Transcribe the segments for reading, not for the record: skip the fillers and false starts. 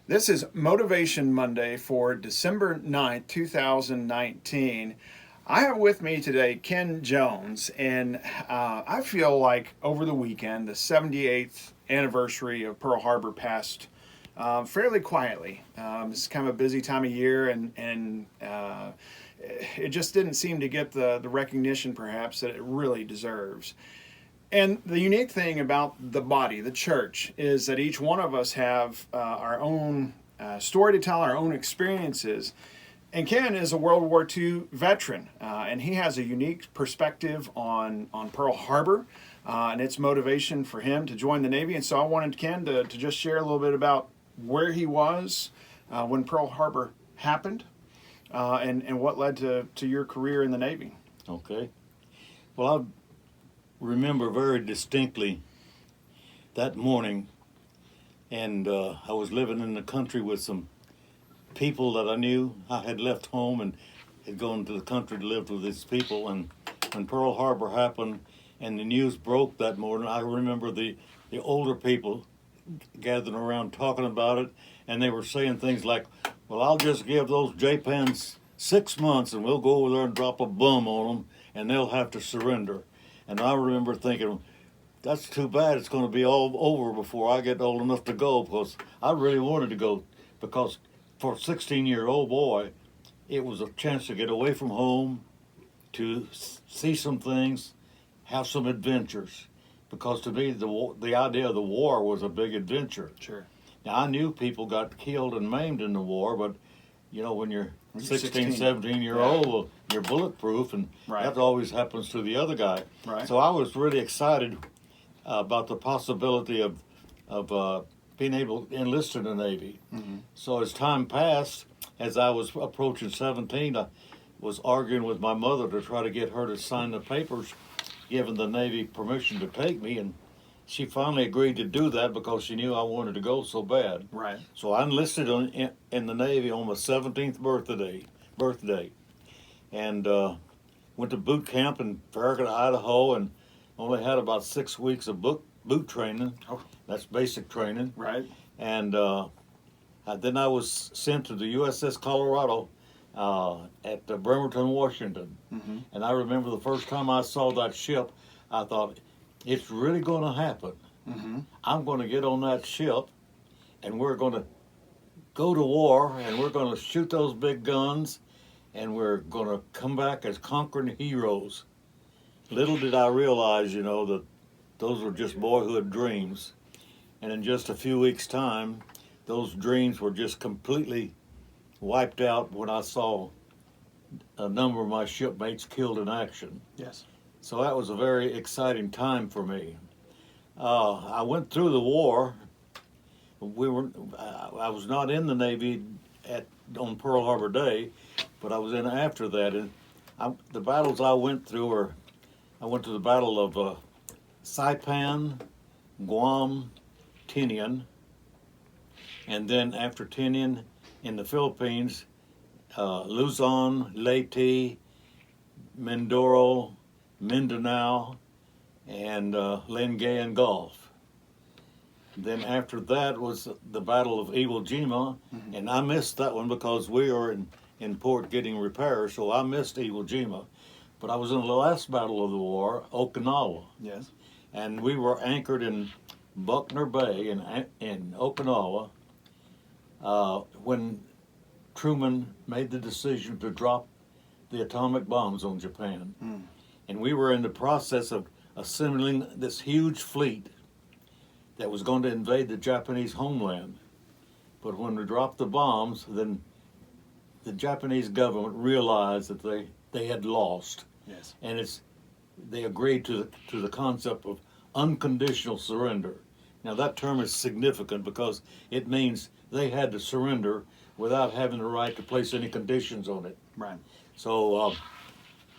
This is Motivation Monday for December 9th, 2019. I have with me today Ken Jones, and I feel like over the weekend, the 78th anniversary of Pearl Harbor passed fairly quietly. It's kind of a busy time of year, and it just didn't seem to get the recognition perhaps that it really deserves. And the unique thing about the body, the church, is that each one of us have our own story to tell, our own experiences. And Ken is a World War II veteran, and he has a unique perspective on Pearl Harbor and its motivation for him to join the Navy. And so I wanted Ken to just share a little bit about where he was when Pearl Harbor happened and what led to your career in the Navy. Okay. Well, I remember very distinctly that morning, and I was living in the country with some people that I knew. I had left home and had gone to the country to live with these people, and when Pearl Harbor happened and the news broke that morning, I remember the older people gathering around talking about it, and they were saying things like, well, I'll just give those Japans 6 months and we'll go over there and drop a bomb on them and they'll have to surrender. And I remember thinking, that's too bad. It's going to be all over before I get old enough to go, because I really wanted to go, because for a 16-year-old boy, it was a chance to get away from home, to see some things, have some adventures. Because to me, the idea of the war was a big adventure. Sure. Now, I knew people got killed and maimed in the war, but, when you're 16, 17-year-old, well, you're bulletproof, and Right. that always happens to the other guy. Right. So I was really excited about the possibility of being able to enlist in the Navy. Mm-hmm. So as time passed, as I was approaching 17, I was arguing with my mother to try to get her to sign the papers giving the Navy permission to take me, and she finally agreed to do that because she knew I wanted to go so bad. Right. So I enlisted in the Navy on my 17th birthday, and went to boot camp in Farragut, Idaho, and only had about 6 weeks of boot training. Oh. That's basic training. Right. And then I was sent to the USS Colorado at Bremerton, Washington. Mm-hmm. And I remember the first time I saw that ship, I thought, it's really going to happen. Mm-hmm. I'm going to get on that ship, and we're going to go to war, and we're going to shoot those big guns, and we're going to come back as conquering heroes. Little did I realize, that those were just boyhood dreams. And in just a few weeks' time, those dreams were just completely wiped out when I saw a number of my shipmates killed in action. Yes. So that was a very exciting time for me. I went through the war. I was not in the Navy on Pearl Harbor Day, but I was in after that. And the battles I went through were, I went to the Battle of Saipan, Guam, Tinian, and then after Tinian in the Philippines, Luzon, Leyte, Mindoro, Mindanao, and Lingayen Gulf. Then after that was the Battle of Iwo Jima, Mm-hmm. and I missed that one because we were in port getting repairs, so I missed Iwo Jima. But I was in the last battle of the war, Okinawa, Yes. and we were anchored in Buckner Bay in Okinawa when Truman made the decision to drop the atomic bombs on Japan. Mm. And we were in the process of assembling this huge fleet that was going to invade the Japanese homeland. But when we dropped the bombs, then the Japanese government realized that they had lost. Yes. And they agreed to the concept of unconditional surrender. Now that term is significant because it means they had to surrender without having the right to place any conditions on it. Right. So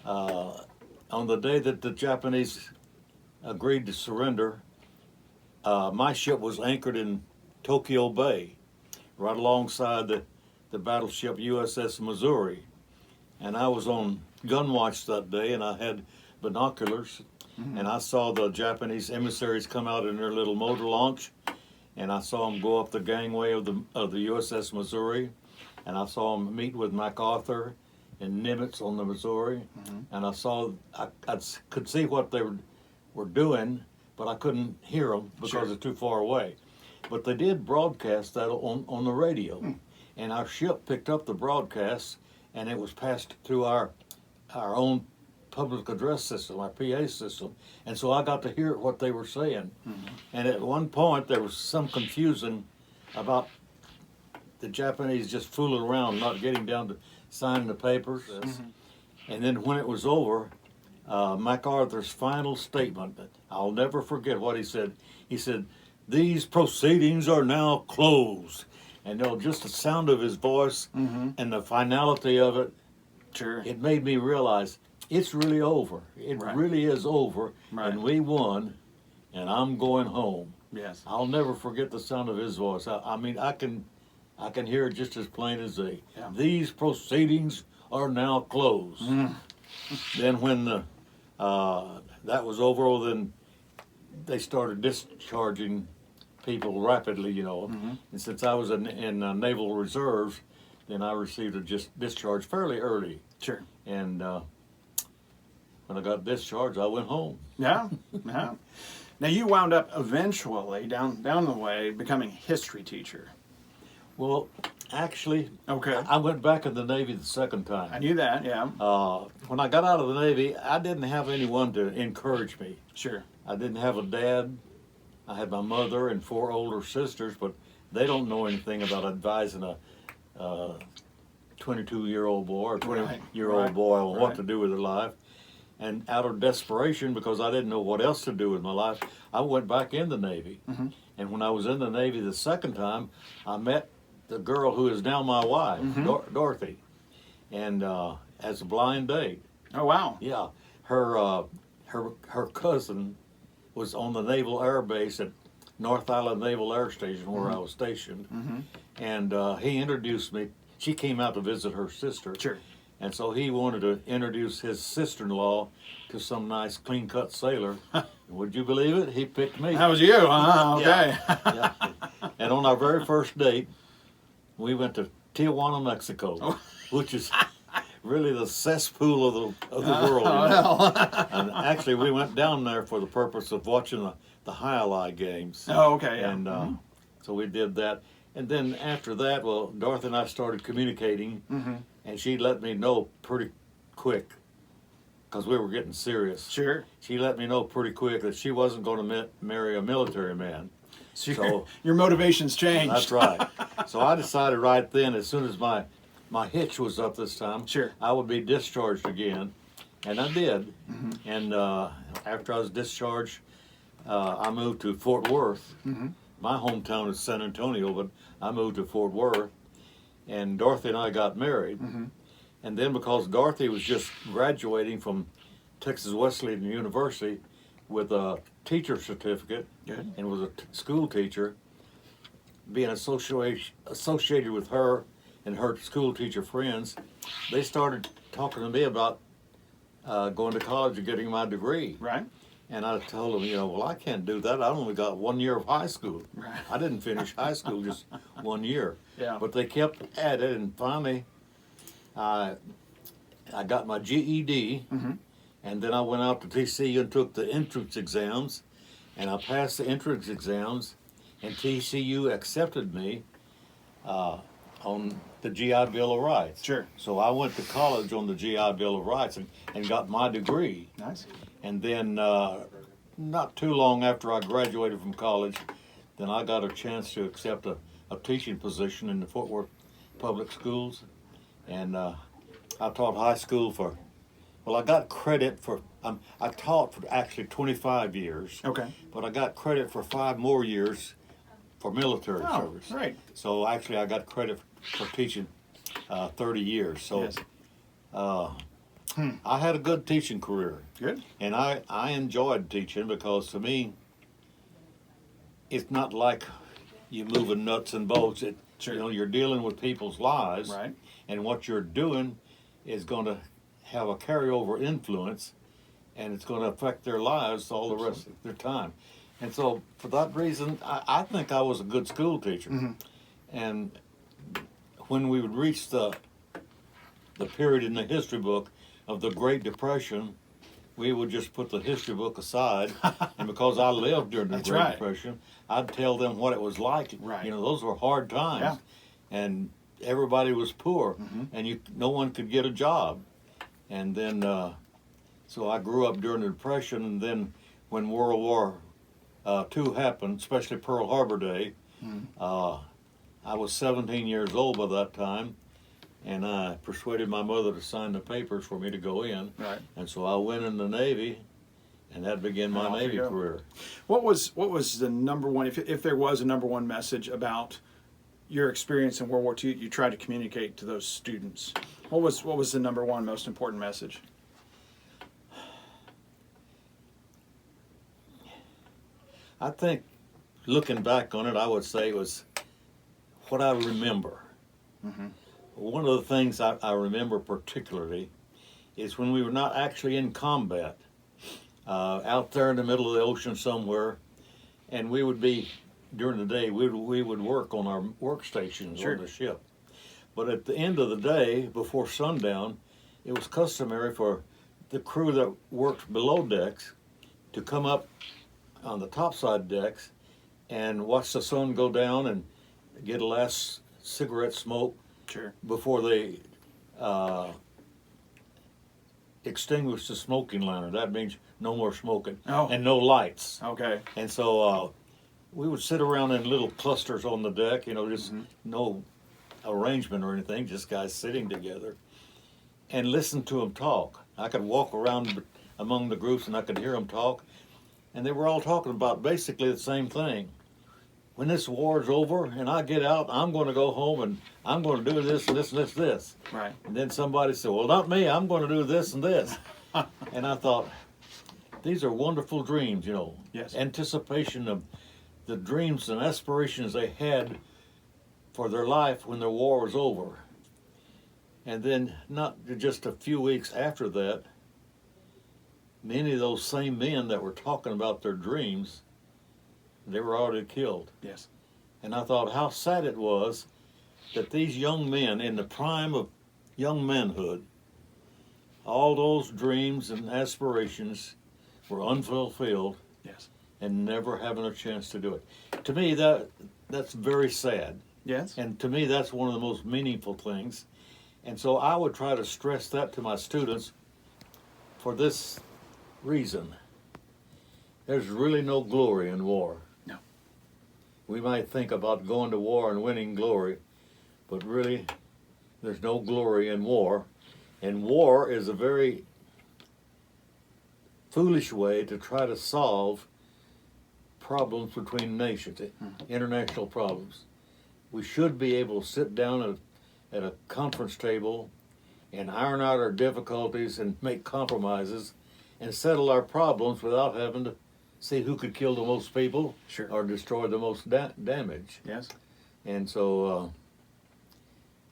on the day that the Japanese agreed to surrender, my ship was anchored in Tokyo Bay, right alongside the battleship USS Missouri. And I was on gun watch that day, and I had binoculars, Mm-hmm. and I saw the Japanese emissaries come out in their little motor launch, and I saw him go up the gangway of the USS Missouri, and I saw him meet with MacArthur and Nimitz on the Missouri, and I could see what they were doing, but I couldn't hear them because they're too far away. But they did broadcast that on the radio, and our ship picked up the broadcast, and it was passed through our own public address system, our PA system, and so I got to hear what they were saying. And at one point there was some confusion about the Japanese just fooling around, not getting down to signing the papers. And then when it was over, MacArthur's final statement, I'll never forget what he said. He said, "These proceedings are now closed." And just the sound of his voice and the finality of it, it made me realize it's really over. It really is over, and we won, and I'm going home. Yes. I'll never forget the sound of his voice. I mean, I can hear it just as plain as day. Yeah. These proceedings are now closed. Then when that was over, then they started discharging people rapidly, And since I was in Naval Reserves, then I received a discharge fairly early. Sure. And when I got discharged, I went home. Yeah. Yeah. Now you wound up eventually down the way becoming a history teacher. Well, actually, Okay. I went back in the Navy the second time. I knew that. Yeah. When I got out of the Navy, I didn't have anyone to encourage me. Sure. I didn't have a dad. I had my mother and 4 older sisters, but they don't know anything about advising a 22-year-old boy or 20-year-old boy on what to do with their life. And out of desperation, because I didn't know what else to do with my life, I went back in the Navy. And when I was in the Navy the second time, I met the girl who is now my wife, Dorothy, and as a blind date. Oh wow. Yeah, her cousin was on the Naval Air Base at North Island Naval Air Station where I was stationed, and he introduced me. She came out to visit her sister. Sure. And so he wanted to introduce his sister-in-law to some nice clean-cut sailor. Would you believe it? He picked me. That was you, huh? Okay. Yeah. And on our very first date, we went to Tijuana, Mexico, which is really the cesspool of the world. And actually, we went down there for the purpose of watching the WWII games. Oh, okay. Yeah. And so we did that. And then after that, well, Dorothy and I started communicating, and she let me know pretty quick, because we were getting serious. Sure. She let me know pretty quick that she wasn't going to marry a military man. Sure. So your motivations changed. that's right. So I decided right then, as soon as my hitch was up this time, Sure. I would be discharged again, and I did. And after I was discharged, I moved to Fort Worth. My hometown is San Antonio, but I moved to Fort Worth, and Dorothy and I got married. And then because Dorothy was just graduating from Texas Wesleyan University with a teacher certificate and was a school teacher, being associated with her and her school teacher friends, they started talking to me about going to college and getting my degree. Right. And I told them, well, I can't do that. I only got 1 year of high school. Right. I didn't finish high school, just 1 year. Yeah. But they kept at it, and finally, I got my GED, and then I went out to TCU and took the entrance exams, and I passed the entrance exams, and TCU accepted me on the GI Bill of Rights. Sure. So I went to college on the GI Bill of Rights and got my degree. Nice. And then not too long after I graduated from college, then I got a chance to accept a teaching position in the Fort Worth Public Schools. And I taught high school I got credit for, I taught for actually 25 years. Okay. But I got credit for 5 more years for military service. Right. So actually I got credit for teaching 30 years. So Yes. I had a good teaching career. Good. And I enjoyed teaching because to me, it's not like you moving nuts and bolts. Sure. You're dealing with people's lives. Right. And what you're doing is going to have a carryover influence, and it's going to affect their lives all the rest of their time. And so for that reason, I think I was a good school teacher. And when we would reach the period in the history book of the Great Depression, we would just put the history book aside, and because I lived during the Great Depression, I'd tell them what it was like. Right. You know, those were hard times, and everybody was poor, and no one could get a job. And then, so I grew up during the Depression, and then when World War II happened, especially Pearl Harbor Day, I was 17 years old by that time, and I persuaded my mother to sign the papers for me to go in. Right. And so I went in the Navy, and that began my Navy career. What was the number one, if there was a number one message about your experience in World War II you tried to communicate to those students? What was the number one most important message? I think, looking back on it, I would say it was what I remember. One of the things I remember particularly is when we were not actually in combat, out there in the middle of the ocean somewhere, and we would be, during the day, we would work on our workstations on the ship. But at the end of the day, before sundown, it was customary for the crew that worked below decks to come up on the topside decks and watch the sun go down and get a last cigarette smoke before they extinguish the smoking lantern. That means no more smoking and no lights. Okay. And so we would sit around in little clusters on the deck, you know, just no arrangement or anything, just guys sitting together, and listen to them talk. I could walk around among the groups and I could hear them talk, and they were all talking about basically the same thing. When this war is over and I get out, I'm going to go home and I'm going to do this and this and this. Right. And then somebody said, well, not me, I'm going to do this and this. And I thought, these are wonderful dreams, you know. Yes. Anticipation of the dreams and aspirations they had for their life when the war was over. And then not just a few weeks after that, many of those same men that were talking about their dreams, they were already killed. Yes. And I thought how sad it was that these young men in the prime of young manhood, all those dreams and aspirations were unfulfilled. Yes. And never having a chance to do it. To me, that's very sad. Yes. And to me, that's one of the most meaningful things. And so I would try to stress that to my students for this reason. There's really no glory in war. No. We might think about going to war and winning glory, but really, there's no glory in war. And war is a very foolish way to try to solve problems between nations, international problems. We should be able to sit down at a conference table and iron out our difficulties and make compromises and settle our problems without having to see who could kill the most people or destroy the most damage. Yes. And so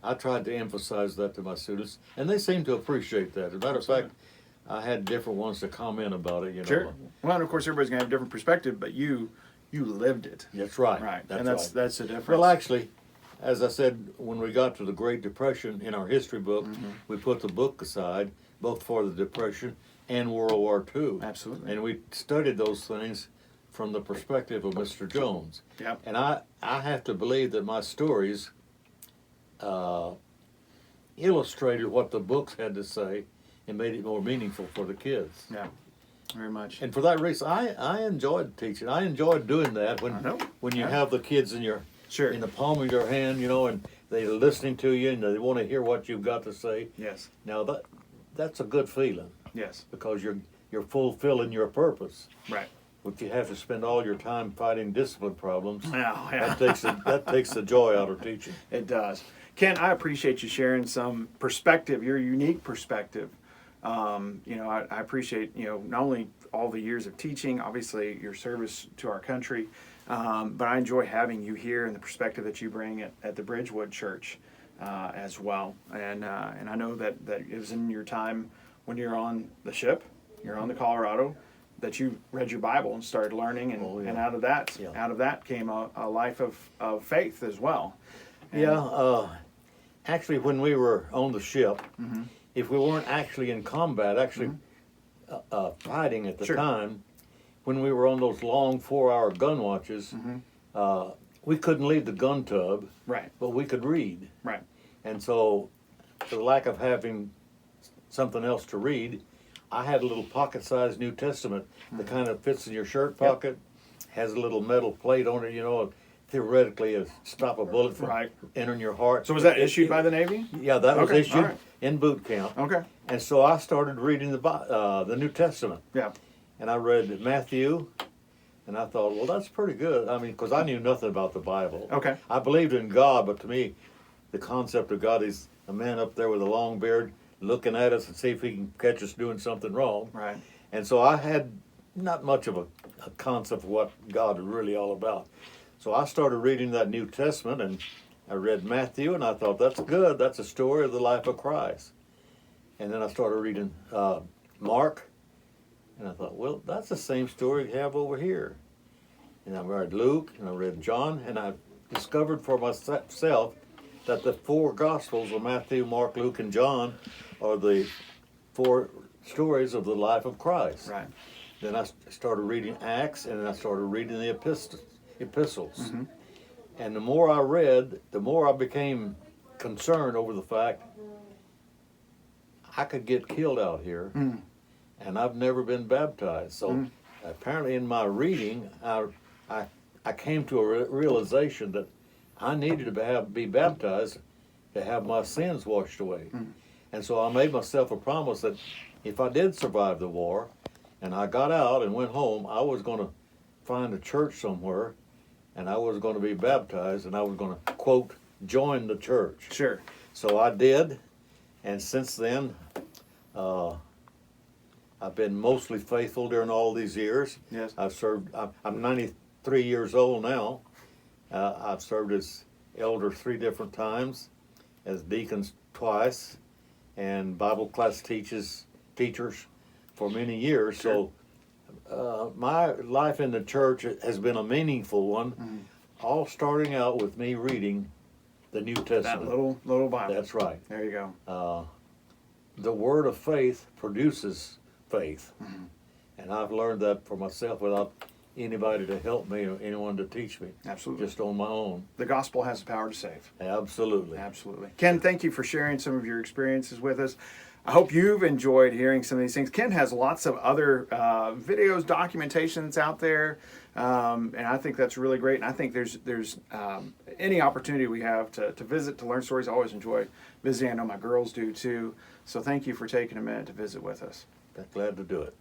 I tried to emphasize that to my students, and they seem to appreciate that. As a matter of fact, I had different ones to comment about it, you know. Sure. Well, and of course, everybody's going to have a different perspective, but you lived it. That's right. Right. That's that's the difference. Well, actually, as I said, when we got to the Great Depression in our history book, we put the book aside, both for the Depression and World War II. Absolutely. And we studied those things from the perspective of Mr. Jones. Yep. And I have to believe that my stories illustrated what the books had to say and made it more meaningful for the kids. Yeah, very much. And for that reason, I enjoyed teaching. I enjoyed doing that when you have the kids in your in the palm of your hand, you know, and they're listening to you and they want to hear what you've got to say. Yes. Now that's a good feeling. Yes. Because you're fulfilling your purpose. Right. If you have to spend all your time fighting discipline problems, yeah. that takes the joy out of teaching. It does. Ken, I appreciate you sharing some perspective, your unique perspective. You know, I appreciate, you know, not only all the years of teaching, obviously your service to our country, but I enjoy having you here and the perspective that you bring at the Bridgewood Church as well. And I know that it was in your time when you're on the ship, you're on the Colorado, that you read your Bible and started learning, and, Oh, yeah. and out of that came a life of faith as well. And, Actually, when we were on the ship, Mm-hmm. if we weren't actually in combat, fighting at the Sure. time, when we were on those long 4-hour gun watches, we couldn't leave the gun tub, Right. but we could read. Right. And so, for the lack of having something else to read, I had a little pocket-sized New Testament that kind of fits in your shirt pocket, has a little metal plate on it, theoretically to stop a bullet from Right. entering your heart. So was that issued by the Navy? Yeah, that was Okay, issued all right. in boot camp. Okay. And so I started reading the New Testament. Yeah. And I read Matthew, and I thought, well, that's pretty good. I mean, because I knew nothing about the Bible. Okay. I believed in God, but to me, the concept of God is a man up there with a long beard looking at us and see if he can catch us doing something wrong. Right. And so I had not much of a concept of what God is really all about. So I started reading that New Testament, and I read Matthew, and I thought, that's good. That's a story of the life of Christ. And then I started reading Mark, and I thought, well, that's the same story we have over here. And I read Luke, and I read John, and I discovered for myself that the 4 Gospels of Matthew, Mark, Luke, and John are the 4 stories of the life of Christ. Right. Then I started reading Acts, and then I started reading the epistles. Mm-hmm. And the more I read, the more I became concerned over the fact I could get killed out here, and I've never been baptized. So apparently in my reading, I came to a realization that I needed to be baptized to have my sins washed away. And so I made myself a promise that if I did survive the war, and I got out and went home, I was going to find a church somewhere, and I was going to be baptized, and I was going to, quote, join the church. Sure. So I did, and since then, I've been mostly faithful during all these years. Yes. I've served, I'm 93 years old now. I've served as elder 3 different times, as deacons twice, and Bible class teachers for many years. Sure. So my life in the church has been a meaningful one, all starting out with me reading the New Testament. That little Bible. That's right. There you go. The word of faith produces faith. And I've learned that for myself without anybody to help me or anyone to teach me. Absolutely. Just on my own. The gospel has the power to save. Absolutely. Absolutely. Ken, thank you for sharing some of your experiences with us. I hope you've enjoyed hearing some of these things. Ken has lots of other videos, documentations out there, and I think that's really great. And I think there's any opportunity we have to visit, to learn stories. I always enjoy visiting. I know my girls do too. So thank you for taking a minute to visit with us. Glad to do it.